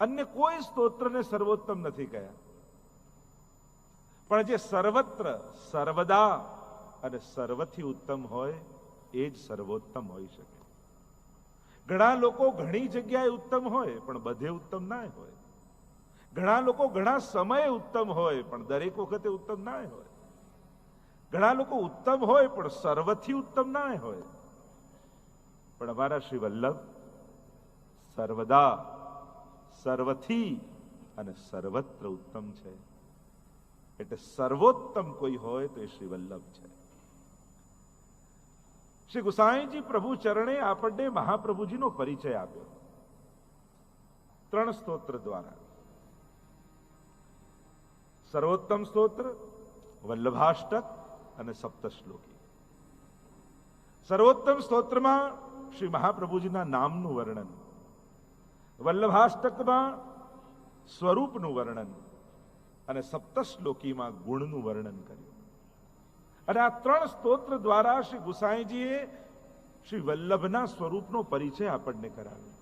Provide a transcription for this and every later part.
અન્ય કોઈ સ્તોત્રને સર્વોત્તમ નથી કહ્યા, પણ જે સર્વત્ર સર્વદા અને સર્વથી ઉત્તમ હોય એ જ સર્વોત્તમ હોઈ શકે. ઘણા લોકો ઘણી જગ્યાએ ઉત્તમ હોય પણ બધે ઉત્તમ ના હોય. ઘણા લોકો ઘણા સમયે ઉત્તમ હોય પણ દરેક વખતે ઉત્તમ ના હોય. ઘણા લોકો ઉત્તમ હોય પણ સર્વથી ઉત્તમ ના હોય. પણ અમારા શ્રી વલ્લભ સર્વદા સર્વથી અને સર્વત્ર ઉત્તમ છે. એટલે સર્વોત્તમ કોઈ હોય તો એ શ્રી વલ્લભ છે. શ્રી ગુસાઈજી પ્રભુ ચરણે આપણને મહાપ્રભુજીનો પરિચય આપ્યો 3 સ્તોત્ર દ્વારા. સર્વોત્તમ સ્તોત્ર, વલ્લભાષ્ટક અને સપ્તશ્લોકી. સર્વોત્તમ સ્તોત્રમાં શ્રી મહાપ્રભુજીના નામનું વર્ણન, વલ્લભાષ્ટકમાં સ્વરૂપનું વર્ણન અને સપ્તશ્લોકીમાં ગુણનું વર્ણન કર્યું. અને આ 3 સ્તોત્ર દ્વારા શ્રી ગુસાઈજીએ શ્રી વલ્લભના સ્વરૂપનો પરિચય આપણને કરાવ્યો.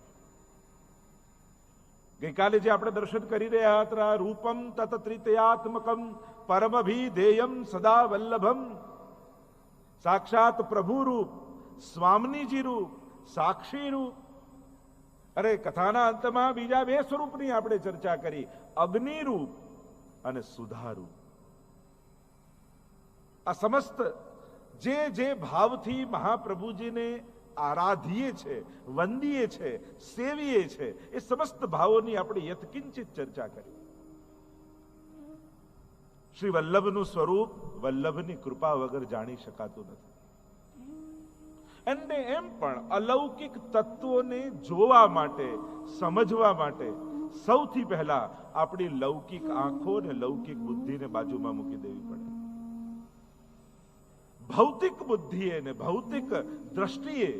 ગઈકાલે જે આપણે દર્શન કરી રહ્યા હતા, રૂપમ તત ત્રિતયાત્મકમ પરમભિધેયમ સદા વલ્લભમ, સાક્ષાત પ્રભુ રૂપ, સ્વામિનીજી રૂપ, સાક્ષી રૂપ. અરે કથાના અંતમાં બીજા 2 સ્વરૂપની આપણે ચર્ચા કરી, અગ્નિ રૂપ અને સુધારૂપ. આ સમસ્ત જે ભાવથી મહાપ્રભુજીને આરાધીએ છે, વંદીએ છે, સેવીએ છે, એ સમસ્ત ભાવોની આપણે યથકિંચિત ચર્ચા કરી. શ્રી વલ્લભનું સ્વરૂપ વલ્લભની કૃપા વગર જાણી શકાતું નથી. અને એમ પણ અલૌકિક તત્વોને જોવા માટે, સમજવા માટે સૌથી પહેલા આપણી લૌકિક આંખો અને લૌકિક બુદ્ધિને બાજુમાં મૂકી દેવી પડે. ભૌતિક બુદ્ધિએ ને ભૌતિક દ્રષ્ટિએ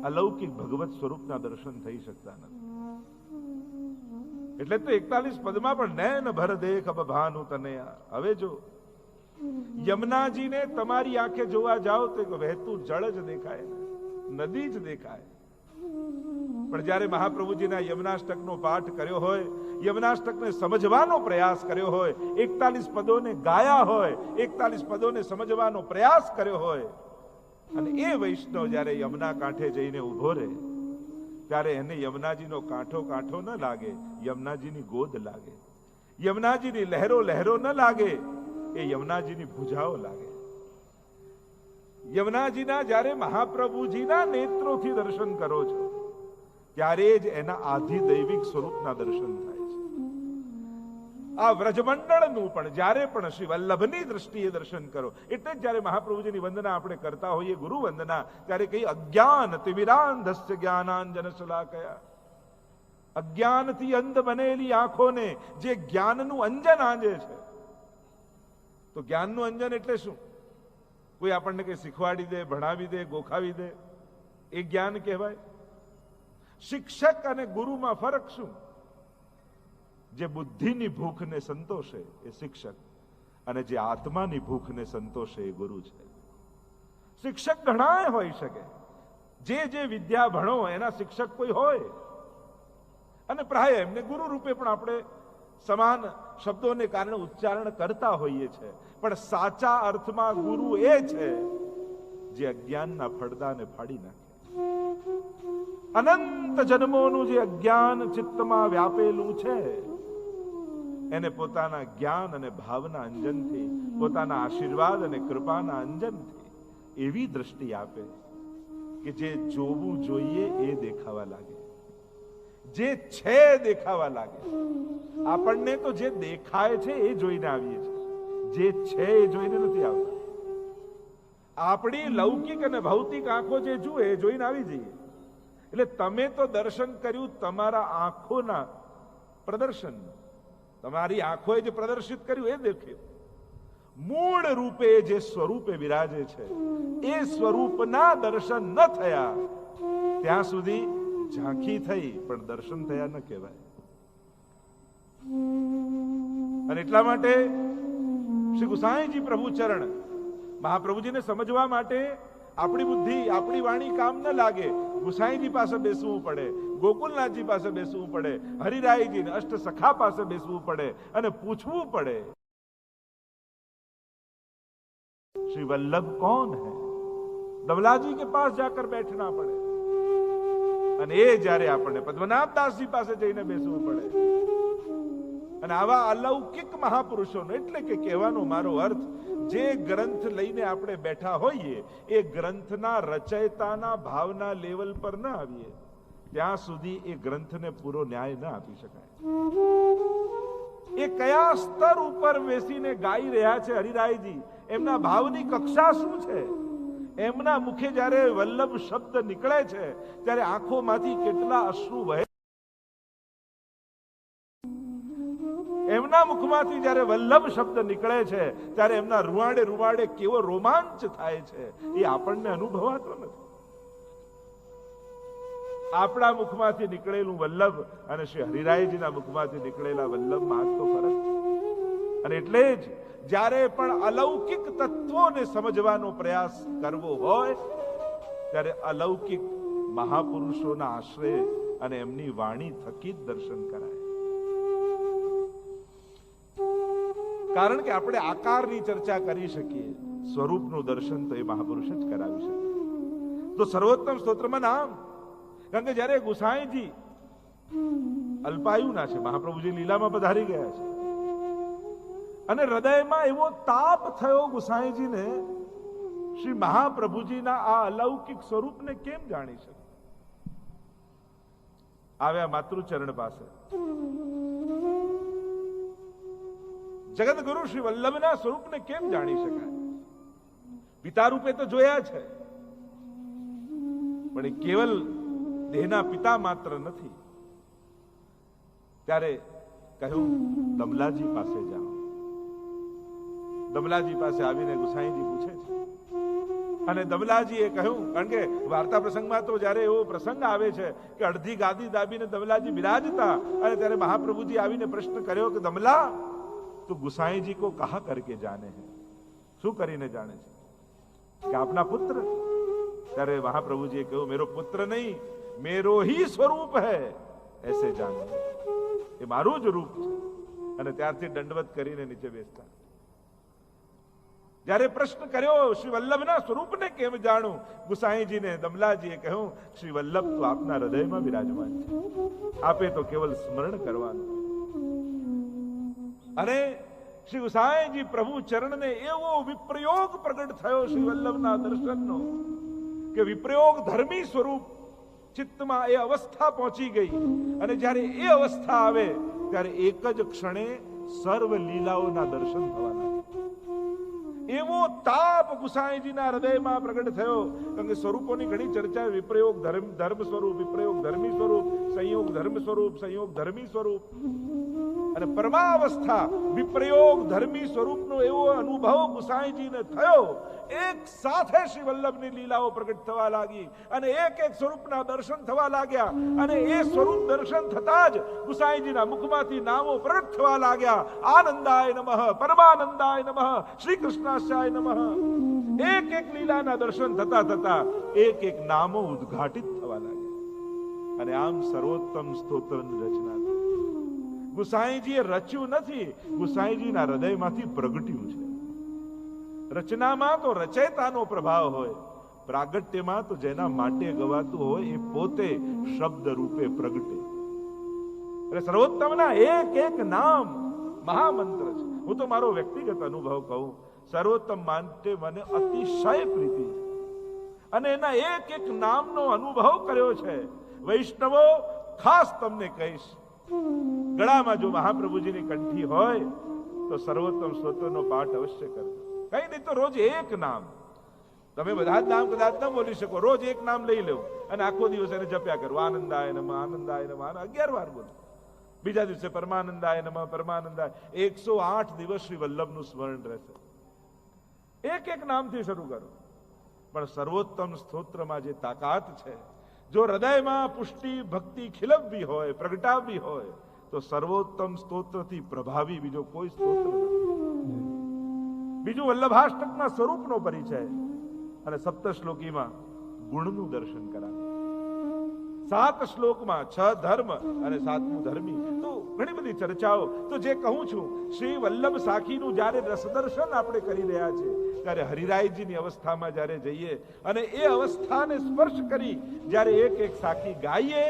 અલૌકિક ભગવત સ્વરૂપના દર્શન થઈ શકતા નથી. એટલે તો 41 પદમાં પણ નૈન ભર દેખ અબ ભાનુ તનયા. હવે જો યમુનાજીને તમારી આંખે જોવા જાઓ તો એક વહેતું જળ જ દેખાય, નદી જ દેખાય. પણ જ્યારે મહાપ્રભુજીના યમુનાષ્ટકનો પાઠ કર્યો હોય, યમુનાષ્ટકને સમજવાનો પ્રયાસ કર્યો હોય, 41 પદોને ગાયા હોય, 41 પદોને સમજવાનો પ્રયાસ કર્યો હોય, અને એ વૈષ્ણવ જ્યારે યમુના કાંઠે જઈને ઉભો રહે ત્યારે એને યમુનાજીનો કાંઠો કાંઠો ન લાગે, યમુનાજીની ગોદ લાગે. યમુનાજીની લહેરો લહેરો ન લાગે, એ યમુનાજીની ભુજાઓ લાગે. યમુનાજીના જ્યારે મહાપ્રભુજીના નેત્રોથી દર્શન કરો છો ત્યારે જ એના આધિદૈવિક સ્વરૂપના દર્શન થાય છે. આ વ્રજમંડળનું પણ જ્યારે પણ શ્રી વલ્લભની દ્રષ્ટિએ દર્શન કરો, એટલે જ જ્યારે મહાપ્રભુજીની વંદના આપણે કરતા હોઈએ, ગુરુ વંદના, ત્યારે કઈ અજ્ઞાન તિમિરાંધસ્ય જ્ઞાનાંજન શલાકયા. અજ્ઞાનથી અંધ બનેલી આંખોને જે જ્ઞાનનું અંજન આંજે છે. તો જ્ઞાનનું અંજન એટલે શું? કોઈ આપણને કઈ શીખવાડી દે, ભણાવી દે, ગોખાવી દે, એ જ્ઞાન કહેવાય? શિક્ષક અને ગુરુમાં ફરક શું? જે બુદ્ધિની ભૂખને સંતોષે એ શિક્ષક, અને જે આત્માની ભૂખને સંતોષે એ ગુરુ છે. શિક્ષક ઘણાય હોઈ શકે, જે વિદ્યા ભણો એના શિક્ષક કોઈ હોય, અને પ્રાય એમને ગુરુ રૂપે પણ આપણે સમાન શબ્દોને કારણે ઉચ્ચારણ કરતા હોઈએ છીએ. પણ સાચા અર્થમાં ગુરુ એ છે જે અજ્ઞાનના પડદાને ફાડી નાખે. અનંત જન્મોનું જે અજ્ઞાન ચિત્તમાં વ્યાપેલું છે એને પોતાના જ્ઞાન અને ભાવના અંજનથી, પોતાના આશીર્વાદ અને કૃપાના અંજનથી એવી દ્રષ્ટિ આપે કે જે જોવું જોઈએ એ દેખાવા લાગે, જે છે દેખાવા લાગે. આપણને તો જે દેખાય છે એ જોઈને આવીએ છીએ, જે છે એ જોઈને નથી આવતા. આપણી લૌકિક અને ભૌતિક આંખો જે જુએ એ જોઈને આવી જઈએ. એટલે તમે તો દર્શન કર્યું તમારા આંખોના પ્રદર્શન, તમારી આંખોએ જે પ્રદર્શિત કર્યું એ દેખ્યું. મૂળ રૂપે જે સ્વરૂપે વિરાજે છે એ સ્વરૂપના દર્શન ન થયા ત્યાં સુધી ઝાંખી થઈ પણ દર્શન થયા ન કહેવાય. અને એટલા માટે શ્રી ગુસાઈજી પ્રભુ ચરણ મહાપ્રભુજીને સમજવા માટે આપણી બુદ્ધિ આપણી વાણી કામ ન લાગે, ગુસાઈજી પાસે બેસવું પડે, ગોકુલનાથજી પાસે બેસવું પડે, હરિરાયજી ને અષ્ટ સખા પાસે બેસવું પડે અને પૂછવું પડે श्री वल्लभ कौन है। दमलाजी के पास जाकर बैठना પડે અને એ જ્યારે આપણને પદ્મનાભ દાસજી પાસે જઈને બેસવું પડે। અને આવા અલૌકિક મહાપુરુષોનો, એટલે કે કહેવાનો મારો અર્થ, જે ગ્રંથ લઈને આપણે બેઠા હોઈએ એ ગ્રંથના રચયિતાના ભાવના લેવલ પર ન આવીએ ત્યાં સુધી એ ગ્રંથને પૂરો ન્યાય ન આપી શકાય। એ કયા સ્તર ઉપર બેસીને ગાઈ રહ્યા છે હરિરાયજી, એમના ભાવની કક્ષા શું છે, એમના મુખે જ્યારે વલ્લભ શબ્દ નીકળે છે ત્યારે આંખોમાંથી કેટલા અશ્રુ વહે, એમના મુખમાંથી જ્યારે વલ્લભ શબ્દ નીકળે છે ત્યારે એમના રૂવાડે રૂવાડે કેવો રોમાંચ થાય છે એ આપણને અનુભવાતો નથી। આપણા મુખમાંથી નીકળેલું વલ્લભ અને શ્રી હરિરાયજીના મુખમાંથી નીકળેલા વલ્લભમાં તો ફરક છે। અને એટલે જ જ્યારે પણ અલૌકિક તત્વોને સમજવાનો પ્રયાસ કરવો હોય ત્યારે અલૌકિક મહાપુરુષોના આશ્રય અને એમની વાણી થકી જ દર્શન કરાય। કારણ કે આપણે આકારની ચર્ચા કરી શકીએ, સ્વરૂપનું દર્શન તો એ મહાપુરુષ જ કરાવી શકે। તો સર્વોત્તમ સ્તોત્રમાં નામ, કારણ કે જ્યારે ગુસાઈજી અલ્પાયુના છે, મહાપ્રભુજી લીલામાં પધારી ગયા છે અને હૃદયમાં એવો તાપ થયો ગુસાઈજીને, શ્રી મહાપ્રભુજીના આ અલૌકિક સ્વરૂપને કેમ જાણી શકે। આવ્યા માતૃચરણ પાસે, જગતગુરુ શ્રી વલ્લભના સ્વરૂપને કેમ જાણી શકાય। પિતા રૂપે તો જોયા છે, પણ એ કેવલ દેહના પિતા માત્ર નથી। ત્યારે કહ્યું દમલાજી પાસે જાઓ। દમલાજી પાસે આવીને ગુસાઈજી પૂછે છે અને દમલાજીએ કહ્યું, કારણ કે વાર્તા પ્રસંગમાં તો જ્યારે એવો પ્રસંગ આવે છે કે અડધી ગાદી દાબીને દમલાજી બિરાજતા અને ત્યારે મહાપ્રભુજી આવીને પ્રશ્ન કર્યો કે દમલા तो गुसाई को कहा करके जाने हैं, શું કરીને જાણે છે કે આપના પુત્ર। ત્યારે મહાપ્રભુજીએ કહ્યું મેરો પુત્ર નહીં, મેરો ही स्वरूप है ऐसे जाने, એ મારું જ રૂપ છે। અને ત્યારથી દંડવત કરીને નીચે બેસતા। જ્યારે પ્રશ્ન કર્યો શ્રી વલ્લભના સ્વરૂપને કેમ જાણું, ગુસાઈજીને દમલાજીએ કહ્યું શ્રી વલ્લભ તો આપના હૃદયમાં બિરાજમાન છે, આપે તો કેવલ સ્મરણ કરવાનું। અને શ્રી ગુસાઈજી પ્રભુ ચરણને એવો વિપ્રયોગ પ્રગટ થયો શ્રી વલ્લભના દર્શનનો કે વિપ્રયોગ ધર્મી સ્વરૂપ ચિત્તમાં એ અવસ્થા પહોંચી ગઈ। અને જ્યારે એ અવસ્થા આવે ત્યારે એક જ ક્ષણે સર્વ લીલાઓના દર્શન થવાના। એવો તાપ ગુસાઈજીના હૃદયમાં પ્રગટ થયો, કારણ કે સ્વરૂપોની ઘણી ચર્ચા, વિપ્રયોગ ધર્મ સ્વરૂપ, વિપ્રયોગ ધર્મી સ્વરૂપ, સંયોગ ધર્મ સ્વરૂપ, સંયોગ ધર્મી સ્વરૂપ। અને પરમાવસ્થા વિપ્રયોગ ધર્મી સ્વરૂપનો એવો અનુભવ ગુસાઈજીને થયો, એક સાથે શ્રી વલ્લભની લીલાઓ પ્રગટ થવા લાગી અને એક એક સ્વરૂપના દર્શન થવા લાગ્યા। અને એ સ્વરૂપ દર્શન થતા જ ગુસાઈજીના મુખમાંથી નામો પ્રગટ થવા લાગ્યા। આનંદાય નમઃ, પરમાનંદાય નમઃ, શ્રી કૃષ્ણાસ્યાય નમઃ। એક એક લીલાના દર્શન થતા થતા એક એક નામો ઉદ્ઘાટિત થવા લાગ્યા। અને આમ સર્વોત્તમ સ્તોત્રની રચના થઈ। ગુસાઈજીએ રચ્યું નથી, ગુસાઈજીના હૃદયમાંથી પ્રગટ્યું છે। રચનામાં તો રચયિતાનો પ્રભાવ હોય, પ્રાગટ્યમાં તો જેના માટે ગવાતું હોય એ પોતે શબ્દ રૂપે પ્રગટે। એટલે સર્વોત્તમના એક એક નામ મહામંત્ર છે। હું તો મારો વ્યક્તિગત અનુભવ કહું, સર્વોત્તમ માટે મને અતિશય પ્રીતિ છે અને એના એક એક નામનો અનુભવ કર્યો છે। વૈષ્ણવો ખાસ તમને કહીશ, ગળામાં જો મહાપ્રભુજીની કંઠી હોય તો સર્વોત્તમ સ્તોત્રનો પાઠ અવશ્ય કરજો। કઈ નહીં તો રોજ એક નામ, તમે બધા જ નામ કદાચ ન બોલી શકો, રોજ એક નામ લઈ લેવું અને આખો દિવસ એને જપ્યા કરવું। આનંદાય નમઃ, આનંદાય નમઃ, 11 વાર બોલો। બીજા દિવસે પરમાનંદાય નમઃ, પરમાનંદાય, 108 દિવસ શ્રી વલ્લભનું સ્મરણ રહેશે। એક એક નામથી શરૂ કરો। પણ સર્વોત્તમ સ્તોત્રમાં જે તાકાત છે, જો હૃદયમાં પુષ્ટિ ભક્તિ ખીલવવી હોય, પ્રગટાવવી હોય તો સર્વોત્તમ સ્તોત્રથી પ્રભાવી બીજો કોઈ સ્તોત્ર નથી। બીજું વલ્લભાષ્ટકના સ્વરૂપનો પરિચય, અને સપ્તશ્લોકીમાં ગુણનું દર્શન કરાવે. 7 શ્લોકમાં 6 ધર્મ અને 7મું ધર્મી. તો ઘણી બધી ચર્ચાઓ. તો જે કહું છું, શ્રી વલ્લભ સાખીનું જ્યારે રસદર્શન આપણે કરી રહ્યા છે, ત્યારે હરિરાયજીની અવસ્થામાં જ્યારે જઈએ અને એ અવસ્થાને સ્પર્શ કરી જ્યારે એક એક સાખી ગાઈએ,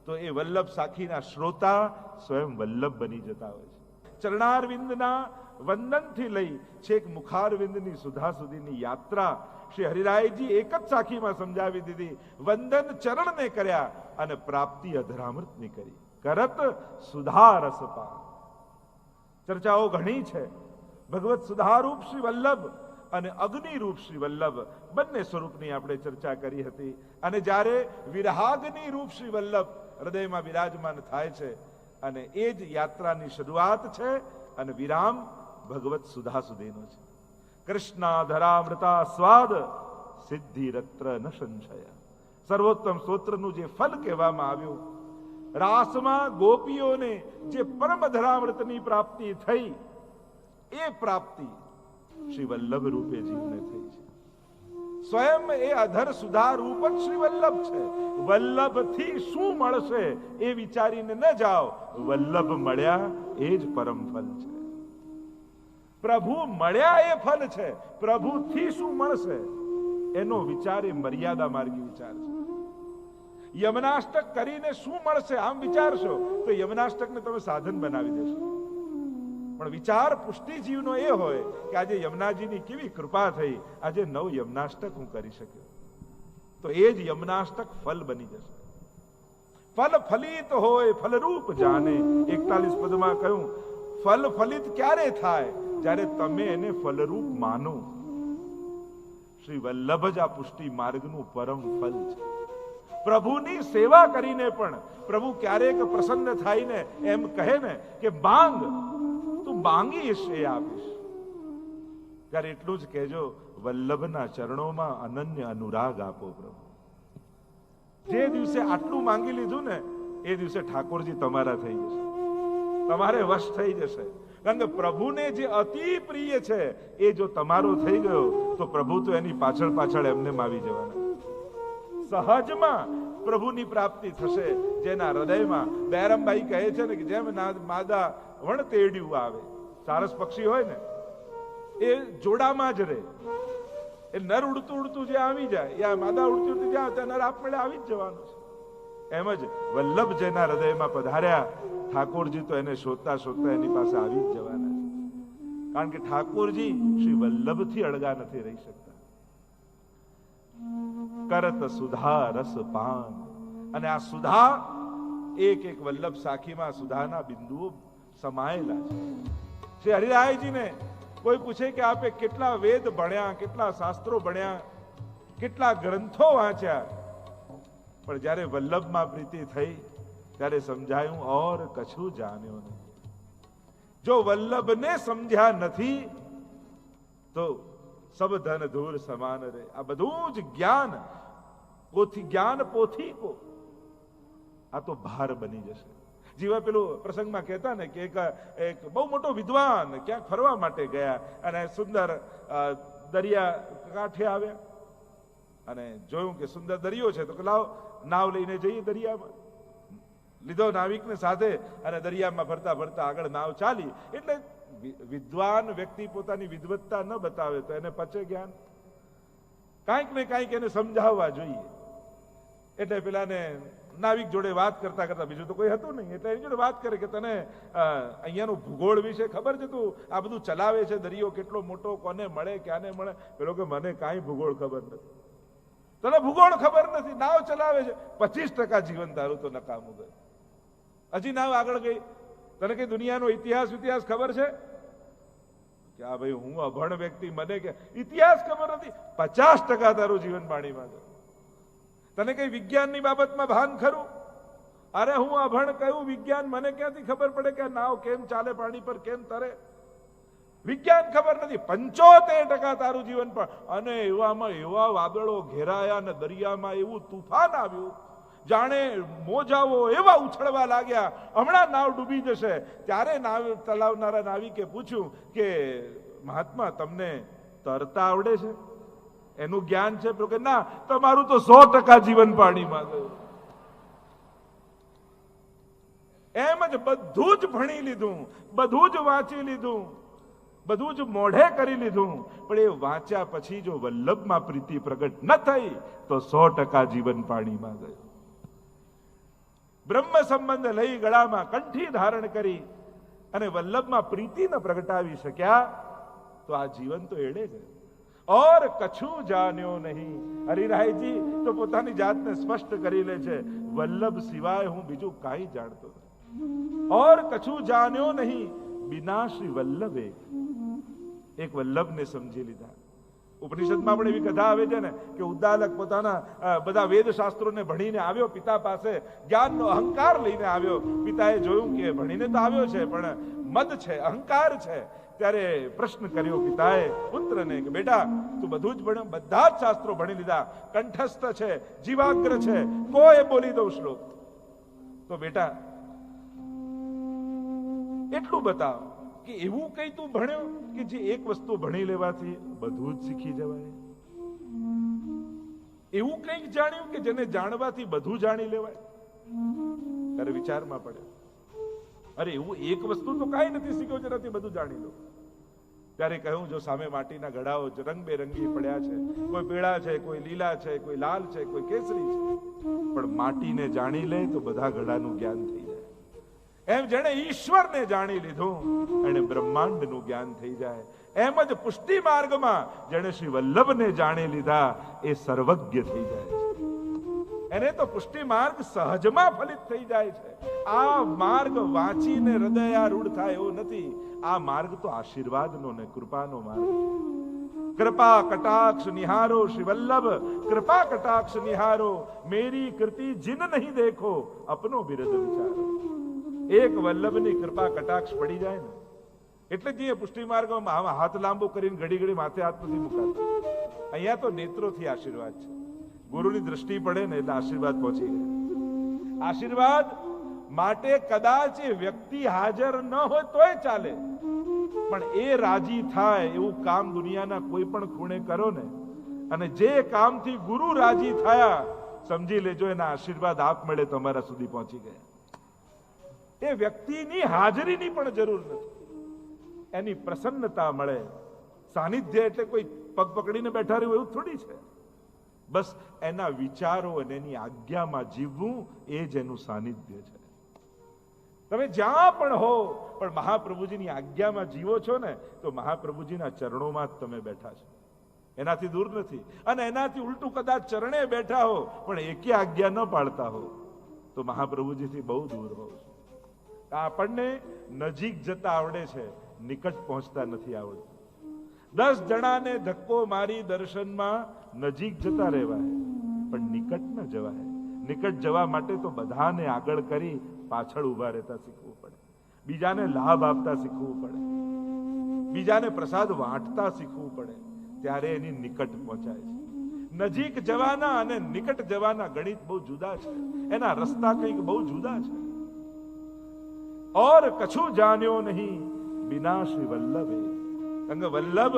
તો એ વલ્લભ સાખીના શ્રોતા સ્વયં વલ્લભ બની જતા હોય છે. ચરણારવિંદના વંદનથી લઈ છેક મુખારવિંદની સુધા સુધીની યાત્રા શ્રી હરિરાયજી એક જ સાખીમાં સમજાવી દીધી. વંદન ચરણને કર્યા અને પ્રાપ્તિ અધરામૃતની કરી. કરત સુધા રસપાન. ચર્ચાઓ ઘણી છે. ભગવત સુધારૂપ શ્રી વલ્લભ અને અગ્નિરૂપ શ્રી વલ્લભ બંને સ્વરૂપની આપણે ચર્ચા કરી હતી. અને જ્યારે વિરહાગ્નિ રૂપ શ્રી વલ્લભ હૃદયમાં વિરાજમાન થાય છે, અને એ જ યાત્રાની શરૂઆત છે, અને વિરામ ભગવત સુધા સુધીનો છે. કૃષ્ણાધરામૃતા સ્વાદ સિદ્ધિરત્ર ન સંશય. સર્વોત્તમ સ્તોત્રનું જે ફલ કહેવામાં આવ્યું, રાસમાં ગોપીઓને જે પરમ ધરામૃતની પ્રાપ્તિ થઈ, એ પ્રાપ્તિ શ્રી વલ્લભ રૂપે જીવને થઈ છે. સ્વયં એ અધર સુધા રૂપ જ શ્રી વલ્લભ છે. વલ્લભથી શું મળશે એ વિચારીને ન જાઓ. વલ્લભ મળ્યા એ જ પરમ ફલ છે. પ્રભુ મળ્યા એ ફલ છે. પ્રભુથી શું મળશે એનો વિચાર એ મર્યાદા માર્ગી વિચાર છે. યમનાષ્ટક કરીને શું મળશે આમ વિચારશો તો યમનાષ્ટકને તમે સાધન બનાવી દેશો. પણ વિચાર પુષ્ટિજીવનો એ હોય કે આજે યમુનાજીની કેવી કૃપા થઈ, આજે 9 યમનાષ્ટક હું કરી શક્યો, તો એ જ યમનાષ્ટક ફલ બની જશે. ફલ ફલિત હોય ફલરૂપ જાણે. 41 પદમાં કહ્યું, ફલ ફલિત ક્યારે થાય? જ્યારે તમે એને ફલરૂપ માનો. શ્રી વલ્લભ જ આ પુષ્ટિ માર્ગનું પરમ ફલ છે. પ્રભુની સેવા કરીને પણ પ્રભુ ક્યારેક પ્રસન્ન થઈને એમ કહે ને કે માંગ, તું માંગીશ એ આપીશ. ત્યારે એટલું જ કહેજો, વલ્લભના ચરણોમાં અનન્ય અનુરાગ આપો પ્રભુ. જે દિવસે આટલું માંગી લીધું ને, એ દિવસે ઠાકોરજી તમારા થઈ જશે, તમારે વશ થઈ જશે. કારણ કે પ્રભુને જે અતિ પ્રિય છે એ જો તમારો થઈ ગયો તો પ્રભુ તો એની પાછળ પાછળ એમને આવી જવાના. સહજમાં પ્રભુની પ્રાપ્તિ થશે. જેના હૃદયમાં બેરમભાઈ કહે છે ને કે જેમ માદા વણ તેડ્યું આવે, સારસ પક્ષી હોય ને એ જોડામાં જ રહે. એ નર ઉડતું ઉડતું જે આવી જાય, યા માદા ઉડતી ઉડતી જાય, ત્યાં નર આપમેળે આવી જ જવાનું છે. એમ જ વલ્લભ જેના હૃદયમાં પધાર્યા, ઠાકોરજી તો એને શોધતા શોધતા એની પાસે આવી જ જવાના છે. કારણ કે ઠાકોરજી શ્રી વલ્લભથી અળગા નથી રહી શકતા. કરત સુધા રસ પાન. અને આ સુધા એક એક વલ્લભ સાખીમાં સુધાના બિંદુઓ સમાયેલા છે. શ્રી હરિરાયજીને કોઈ પૂછે કે આપે કેટલા વેદ ભણ્યા, કેટલા શાસ્ત્રો ભણ્યા, કેટલા ગ્રંથો વાંચ્યા, પણ જ્યારે વલ્લભમાં પ્રીતિ થઈ ત્યારે સમજાયું ઓર કશું જાણ્યો નહીં. જો વલ્લભને સમજ્યા નથી તો સબ ધન ધૂર સમાન રહે. આ બધું જ જ્ઞાન જ્ઞાન પોથી કો, આ તો ભાર બની જશે. જીવા પેલું પ્રસંગમાં કહેતા ને કે એક બહુ મોટો વિદ્વાન ક્યાંક ફરવા માટે ગયા અને સુંદર દરિયા કાંઠે આવ્યા અને જોયું કે સુંદર દરિયો છે, તો લાવ નાવ લઈને જઈએ દરિયામાં. લીધો નાવિકને સાથે અને દરિયામાં ફરતા ફરતા આગળ નાવ ચાલી. એટલે વિદ્વાન વ્યક્તિ પોતાની વિદ્વત્તા ન બતાવે તો એને પચે જ્ઞાન. કાંઈક ને કાંઈક એને સમજાવવા જોઈએ. એટલે પેલાને નાવિક જોડે વાત કરતા કરતા, બીજું તો કોઈ હતું નહીં, એટલે એની જોડે વાત કરે કે તને અહીંયાનું ભૂગોળ વિશે ખબર છે? તું આ બધું ચલાવે છે, દરિયો કેટલો મોટો, કોને મળે ક્યાંને મળે? પેલો કે મને કાંઈ ભૂગોળ ખબર નથી. તને ભૂગોળ ખબર નથી, નાવ ચલાવે છે, 25% જીવન તારું તો નકામું ગયું. હજી નાવ આગળ ગઈ, તને કઈ દુનિયાનો ઇતિહાસ ખબર છે? કે આ ભાઈ હું અભણ વ્યક્તિ, મને કે ઇતિહાસ ખબર નથી. 50% તારું જીવન પાણીમાં ગયું. તને કઈ વિજ્ઞાનની બાબતમાં ભાન ખરું? અરે હું અભણ, કયું વિજ્ઞાન? મને ક્યાંથી ખબર પડે કે નાવ કેમ ચાલે, પાણી પર કેમ તરે? વિજ્ઞાન ખબર નથી. 75% તારું જીવન પણ. અને એવામાં એવા વાદળો ઘેરાયા ને દરિયામાં એવું તુફાન આવ્યું, જાણે મોજાઓ એવા ઉછળવા લાગ્યા, હમણાં નાવ ડૂબી જશે. ત્યારે નાવ ચલાવનારા નાવિકે પૂછ્યું કે મહાત્મા તમને તરતા આવડે છે? એનું જ્ઞાન છે કે ના, તમારું તો 100% જીવન પાણીમાં ગયું. એમ જ બધું જ ભણી લીધું, બધું જ વાંચી લીધું, બધું જ મોઢે કરી લીધું, પણ એ વાંચ્યા પછી જો વલ્લભમાં પ્રીતિ પ્રગટ ન થઈ તો 100% જીવન પાણીમાં ગયું. બ્રહ્મ સંબંધ લઈ ગળામાં કંઠી ધારણ કરી અને વલ્લભમાં પ્રીતિ ન પ્રગટાવી શક્યા તો આ જીવન તો એડે ગયું. ઓર કછું જાણ્યો નહીં. હરિરાયજી તો પોતાની જાતને સ્પષ્ટ કરી લે છે, વલ્લભ સિવાય હું બીજું કાંઈ જાણતો નથી. ઓર કછું જાણ્યો નહીં બિના શ્રી વલ્લભે. એક વલ્લભને સમજી લીધા. ઉપનિષદમાં પણ એવી કથા આવે છે ને કે ઉદ્દાલક પોતાના બધા વેદ શાસ્ત્રોને ભણીને આવ્યો પિતા પાસે, જ્ઞાનનો અહંકાર લઈને આવ્યો. પિતાએ જોયું કે ભણીને તો આવ્યો છે પણ મદ છે, અહંકાર છે. ત્યારે પ્રશ્ન કર્યો પિતાએ પુત્રને કે બેટા તું બધું જ ભણ્યો, બધા જ શાસ્ત્રો ભણી લીધા, કંઠસ્થ છે, જીવાગ્ર છે, કોઈ બોલી દઉં શ્લોક, તો બેટા એટલું બતાવ કે એવું કઈ તું ભણ્યો કે જે એક વસ્તુ ભણી લેવાથી બધું જ શીખી જવાય. એવું કંઈક જાણ્યું કે જેને જાણવાથી બધું જાણી લેવાય. ત્યારે વિચારમાં પડ્યો, અરે એવું એક વસ્તુ તો કાંઈ નથી શીખ્યો જેનાથી બધું જાણી લો. ત્યારે કહ્યું, જો સામે માટીના ઘડાઓ રંગબેરંગી પડ્યા છે, કોઈ પીળા છે, કોઈ લીલા છે, કોઈ લાલ છે, કોઈ કેસરી છે, પણ માટીને જાણી લે તો બધા ઘડાનું જ્ઞાન થઈ જાય. એમ જેણે ઈશ્વરને જાણી લીધું એને બ્રહ્માંડનું જ્ઞાન થઈ જાય. એમ જ પુષ્ટિ માર્ગમાં જેણે શ્રી વલ્લભને જાણી લીધા એ સર્વજ્ઞ થઈ જાય છે. એને તો પુષ્ટિ માર્ગ સહજમાં ફલિત થઈ જાય છે. આ માર્ગ વાંચીને હૃદયારૂઢ થાય એવો નથી. આ માર્ગ તો આશીર્વાદનો ને કૃપાનો માર્ગ. કૃપા કટાક્ષ નિહારો શ્રી વલ્લભ, કૃપા કટાક્ષ નિહારો મેરી કૃતિ જીન નહીં દેખો અપનો બિરદ વિચારો. એક વલ્લભની કૃપા કટાક્ષ પડી જાય ને એટલે જ એ પુષ્ટિ માર્ગમાં હાથ લાંબો કરીને ઘડી ઘડી માથે હાથ નથી મુકાતા. અહીંયા તો નેત્રોથી આશીર્વાદ છે. ગુરુની દ્રષ્ટિ પડે ને એટલે આશીર્વાદ પહોંચી ગયા. આશીર્વાદ માટે કદાચ એ વ્યક્તિ હાજર ન હોય તોય ચાલે, પણ એ રાજી થાય એવું કામ દુનિયાના કોઈ પણ ખૂણે કરો ને, અને જે કામથી ગુરુ રાજી થયા સમજી લેજો એના આશીર્વાદ આપમેળે તમારા સુધી પહોંચી ગયા. એ વ્યક્તિની હાજરીની પણ જરૂર નથી, એની પ્રસન્નતા મળે. સાનિધ્ય એટલે કોઈ પગ પકડીને બેઠા રહ્યું એવું થોડી છે. બસ એના વિચારો અને એની આજ્ઞામાં જીવવું એ જ એનું સાનિધ્ય છે. તમે જ્યાં પણ હો પણ મહાપ્રભુજીની આજ્ઞામાં જીવો છો ને તો મહાપ્રભુજીના ચરણોમાં જ તમે બેઠા છો, એનાથી દૂર નથી. અને એનાથી ઉલટું કદાચ ચરણે બેઠા હો પણ એકે આજ્ઞા ન પાળતા હો તો મહાપ્રભુજીથી બહુ દૂર હો. આપણને નજીક જતા આવડે છે, નિકટ પહોંચતા નથી આવડતું. 10 જણાને ધક્કો મારી દર્શનમાં નજીક જતા રહેવાય પણ નિકટ ન જવાય. નિકટ જવા માટે તો બધાને આગળ કરી પાછળ ઉભા રહેતા શીખવું પડે, બીજાને લાભ આપતા શીખવું પડે, બીજાને પ્રસાદ વાંટતા શીખવું પડે, ત્યારે એની નિકટ પહોંચાય છે. નજીક જવાના અને નિકટ જવાના ગણિત બહુ જુદા છે, એના રસ્તા કંઈક બહુ જુદા છે. ઓર કછું જાણ્યો નહીં બિના શ્રી વલ્લભે. વલ્લભ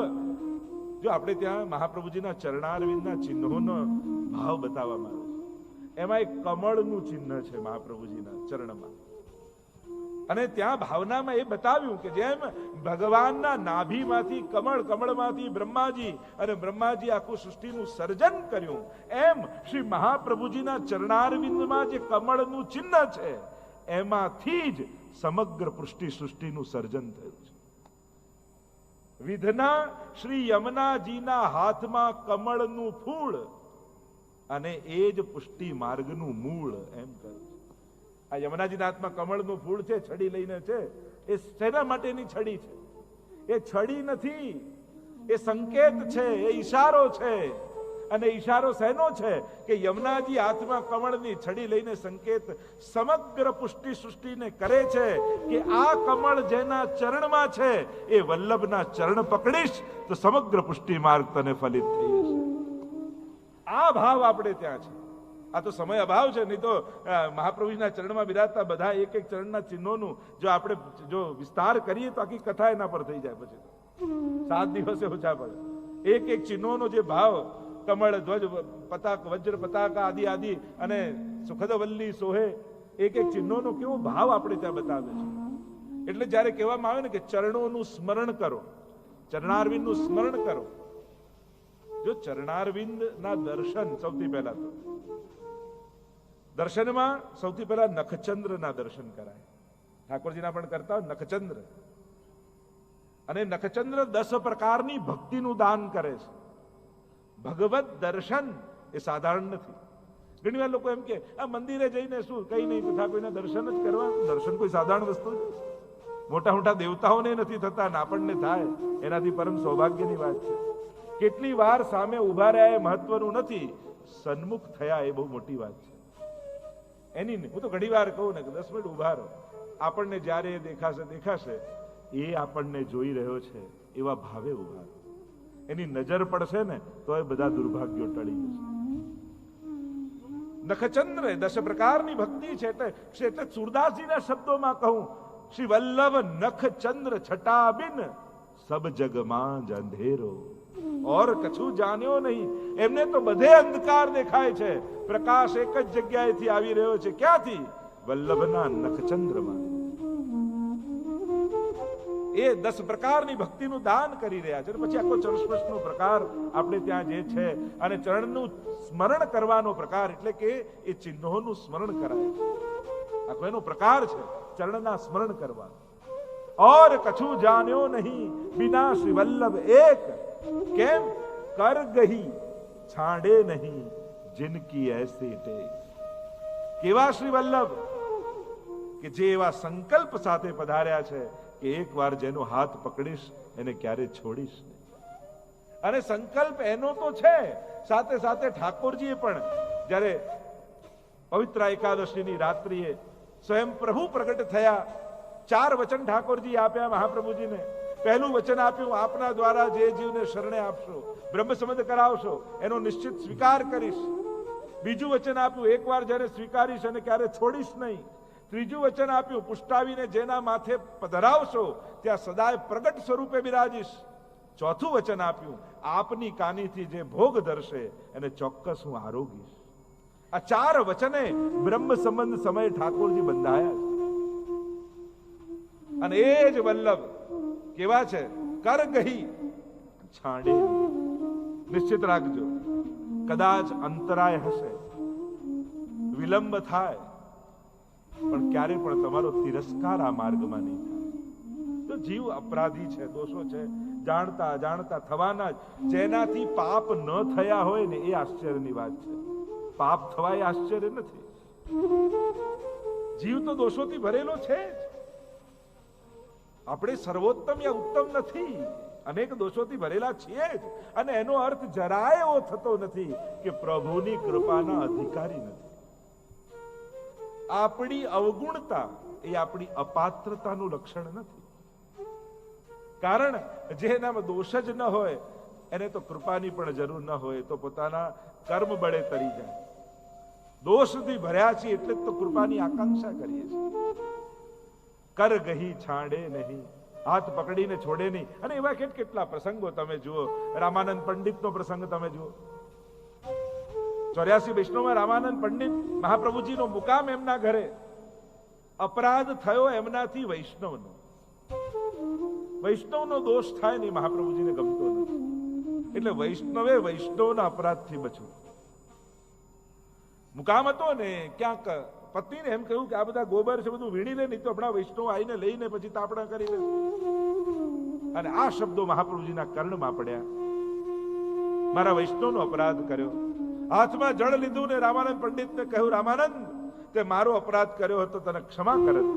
જો આપણે ત્યાં મહાપ્રભુજીના ચરણારવિંદના ચિહ્નોનો ભાવ બતાવવામાં આવે છે. એમાં એક કમળનું ચિહ્ન છે મહાપ્રભુજીના ચરણમાં, અને ત્યાં ભાવનામાં એ બતાવ્યું કે જેમ ભગવાનના નાભીમાંથી કમળ, કમળમાંથી બ્રહ્માજી અને બ્રહ્માજી આખું સૃષ્ટિનું સર્જન કર્યું, એમ શ્રી મહાપ્રભુજીના ચરણારવિંદમાં જે કમળનું ચિહ્ન છે એમાંથી જ સમગ્ર પુષ્ટિ સૃષ્ટિનું સર્જન થયું છે. વિધના શ્રી યમુનાજીના હાથમાં કમળનું ફૂલ અને એ જ પુષ્ટિ માર્ગનું મૂળ એમ કહ્યું. આ યમુનાજીના હાથમાં કમળનું ફૂલ છે, છડી લઈને છે. એ શેના માટેની છડી છે? એ છડી નથી, એ સંકેત છે, એ ઈશારો છે. અને ઈશારો શેનો છે કે યમુનાજી હાથમાં કમળની છડી લઈને સંકેત સમગ્ર પુષ્ટિ સૃષ્ટિને કરે છે કે આ કમળ જેના ચરણમાં છે એ વલ્લભના ચરણ પકડીશ તો સમગ્ર પુષ્ટિ માર્ગ તને ફલિત થઈ જશે. આ ભાવ આપણે ત્યાં છે. આ તો સમય અભાવ છે, નહીં તો મહાપ્રભુજીના ચરણમાં બિરાજતા બધા એક એક ચરણના ચિહ્નોનું જો આપણે જો વિસ્તાર કરીએ તો આખી કથા એના પર થઈ જાય. પછી 7 દિવસે ઓછા પડે. એક એક ચિહ્નોનો જે ભાવ કમળ ધ્વજ પતાક વજ્ર પતાકા આદિ આદિ અને સુખદવલ્લી સોહે એક એક ચિહ્નોનો કેવો ભાવ આપણે ત્યાં બતાવે છે. એટલે જ્યારે કહેવામાં આવે ને કે ચરણોનું સ્મરણ કરો, ચરણારવિંદનું સ્મરણ કરો. જો ચરણારવિંદ ના દર્શન સૌથી પહેલા તો દર્શનમાં સૌથી પહેલા નખચંદ્ર ના દર્શન કરાય. ઠાકોરજીના પણ કરતા નખચંદ્ર. અને નખચંદ્ર 10 પ્રકારની ભક્તિનું દાન કરે છે. ભગવત દર્શન એ સાધારણ નથી. ઘણી વાર લોકો એમ કે આ મંદિરે જઈને શું કઈ નહીં તથા કોઈના દર્શન જ કરવા. દર્શન કોઈ સાધારણ વસ્તુ છે? મોટા મોટા દેવતાઓને નથી થતા ને આપણને થાય એનાથી પરમ સૌભાગ્યની વાત છે. કેટલી વાર સામે ઉભા રહ્યા એ મહત્વનું નથી, સન્મુખ થયા એ બહુ મોટી વાત છે. એની હું તો ઘણી વાર કહું ને કે 10 મિનિટ ઉભા રહો. આપણને જ્યારે એ દેખાશે એ આપણને જોઈ રહ્યો છે એવા ભાવે ઉભા રહો. એની નજર પડશે ને તો એ બધા દુર્ભાગ્યો ટળી જશે. નખચંદ્ર 10 પ્રકારની ભક્તિ છે. એટલે સુરદાસજીના શબ્દોમાં કહું, શ્રી વલ્લભ નખચંદ્ર છટા બિન સબ જગમાં જ અંધેરો ઓર કછું જાણ્યો નહીં. એમને તો બધે અંધકાર દેખાય છે, પ્રકાશ એક જ જગ્યાએથી આવી રહ્યો છે. ક્યાંથી? વલ્લભના નખચંદ્રમાં. એ 10 પ્રકારની ભક્તિનું દાન કરી રહ્યા છે. પછી આખો ચરણસ્પર્શનો પ્રકાર આપણે ત્યાં જે છે અને ચરણનું સ્મરણ કરવાનો પ્રકાર, એટલે કે એ ચિહ્નોનું સ્મરણ કરાય છે. આખો એનો પ્રકાર છે ચરણના સ્મરણ કરવા. ઓર કછું જાણ્યો નહીં બિના શ્રી વલ્લભ એક, કેમ કર ગહી છાંડે નહીં જિનકી એસી ટેક. કેવા શ્રી વલ્લભ કે જે એવા સંકલ્પ સાથે પધાર્યા છે કે એક વાર જેનો હાથ પકડીશ એને ક્યારે છોડીશ નહીં. અને સંકલ્પ એનો તો છે, સાથે સાથે ઠાકોરજીએ પણ જ્યારે પવિત્ર એકાદશીની રાત્રિએ સ્વયં પ્રભુ પ્રગટ થયા, 4 વચન ઠાકોરજી આપ્યા મહાપ્રભુજીને. પહેલું વચન આપ્યું, આપના દ્વારા જે જીવને શરણે આપશો, બ્રહ્મ સંબંધ કરાવશો એનો નિશ્ચિત સ્વીકાર કરીશ. બીજું વચન આપ્યું, એકવાર જ્યારે સ્વીકારીશ અને ક્યારે છોડીશ નહીં. ત્રીજું વચન આપ્યું, પુષ્ટાવીને જેના માથે પધરાવશો ત્યાં સદાય પ્રગટ સ્વરૂપે બિરાજીશ. ચોથું વચન આપ્યું, આપની કાનીથી જે ભોગ ધરશે એને ચોક્કસ હું આરોગીશ. આ 4 વચને બ્રહ્મ સંબંધ સમયે ઠાકોરજી બંધાયા છે. અને એ જ વલ્લભ કેવા છે? કર ગહી છાંડે. નિશ્ચિત રાખજો, કદાચ અંતરાય હશે, વિલંબ થાય, પણ ક્યારે પણ તમારો તિરસ્કાર આ માર્ગમાં નહીં થાય. તો જીવ અપરાધી છે, દોષો છે, જાણતા જાણતા થવાના જ. જેનાથી પાપ ન થયા હોય ને એ આશ્ચર્યની વાત છે. પાપ થવા એ આશ્ચર્ય નથી. જીવ તો દોષોથી ભરેલો છે જ. આપણે સર્વોત્તમ યા ઉત્તમ નથી, અનેક દોષોથી ભરેલા છીએ જ. અને એનો અર્થ જરાય એવો થતો નથી કે પ્રભુની કૃપાના અધિકારી નથી. આપણી અવગુણતા એ આપણી અપાત્રતાનું લક્ષણ નથી. કારણ જેનામાં દોષ જ ન હોય એને તો કૃપાની પણ જરૂર ન હોય, તો પોતાના કર્મ બળે તરી જાય. દોષથી ભર્યા છીએ એટલે જ તો કૃપાની આકાંક્ષા કરીએ છીએ. કર ગહી છાંડે નહીં, હાથ પકડીને છોડે નહીં. અને એવા કેટલા પ્રસંગો તમે જુઓ. રામાનંદ પંડિતનો પ્રસંગ તમે જુઓ. 84 વૈષ્ણવમાં રામાનંદ પંડિત મહાપ્રભુજીનો મુકામ એમના ઘરે. અપરાધ થયો એમનાથી વૈષ્ણવનો. વૈષ્ણવનો દોષ થાય નહીં મહાપ્રભુજીને ગમતો નથી. એટલે વૈષ્ણવે વૈષ્ણવના અપરાધથી બચવું. મુકામ હતો ને, ક્યાંક પત્નીને એમ કહ્યું કે આ બધા ગોબર છે બધું વીણી લે, નહીં તો આપણા વૈષ્ણવ આવીને લઈને પછી તાપણા કરી લે. અને આ શબ્દો મહાપ્રભુજીના કર્ણમાં પડ્યા. મારા વૈષ્ણવનો અપરાધ કર્યો. હાથમાં જળ લીધું ને રામાનંદ પંડિતને કહ્યું, રામાનંદ તે મારો અપરાધ કર્યો હતો તને ક્ષમા કરત,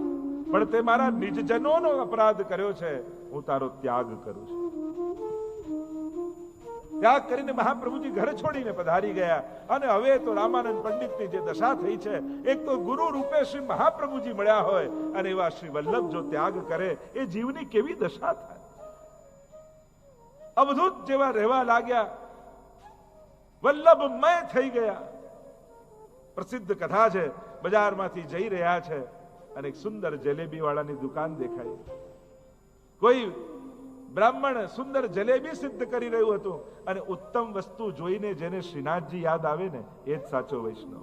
પણ તે મારા નિજજનોનો અપરાધ કર્યો છે, હું તારો ત્યાગ કરું છું. ત્યાગ કરીને મહાપ્રભુજી ઘર છોડીને પધારી ગયા. અને હવે તો રામાનંદ પંડિતની જે દશા થઈ છે, એક તો ગુરુ રૂપે શ્રી મહાપ્રભુજી મળ્યા હોય અને એવા શ્રી વલ્લભ જો ત્યાગ કરે એ જીવની કેવી દશા થાય. અવધૂત જેવા રહેવા લાગ્યા, વલ્લભમય થઈ ગયા. પ્રસિદ્ધ કથા છે, બજારમાંથી જઈ રહ્યા છે અને એક સુંદર જલેબી વાળાની દુકાન દેખાઈ. કોઈ બ્રાહ્મણ સુંદર જલેબી સિદ્ધ કરી રહ્યું હતું અને ઉત્તમ વસ્તુ જોઈને જેને શ્રીનાથજી યાદ આવે ને એ જ સાચો વૈષ્ણવ.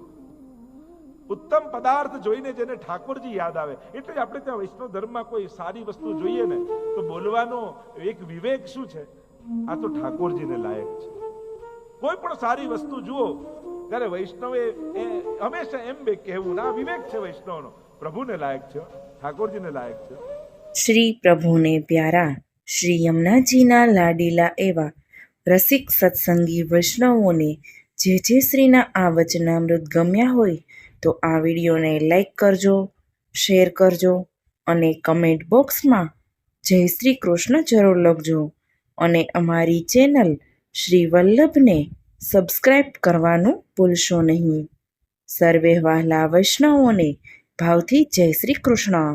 ઉત્તમ પદાર્થ જોઈને જેને ઠાકોરજી યાદ આવે. એટલે જ આપણે ત્યાં વૈષ્ણવ ધર્મમાં કોઈ સારી વસ્તુ જોઈએ ને તો બોલવાનો એક વિવેક શું છે? આ તો ઠાકોરજીને લાયક છે. કોઈ પણ સારી વસ્તુ જુઓ ત્યારે વૈષ્ણવે હંમેશા એમ બે કહેવું ના, વિવેક છે વૈષ્ણવનો. પ્રભુને લાયક છે, ઠાકોરજીને લાયક છે. શ્રી પ્રભુને પ્યારા શ્રી યમુનાજીના લાડીલા એવા રસિક સત્સંગી વૈષ્ણવોને જે શ્રીના આ વચનામૃત ગમ્યા હોય તો આ વિડીયોને લાઈક કરજો, શેર કરજો અને કમેન્ટ બોક્સમાં જય શ્રી કૃષ્ણ જરૂર લખજો અને અમારી ચેનલ શ્રી વલ્લભને સબસ્ક્રાઈબ કરવાનું ભૂલશો નહીં. સર્વે વહાલા વૈષ્ણવોને ભાવથી જય શ્રી કૃષ્ણ.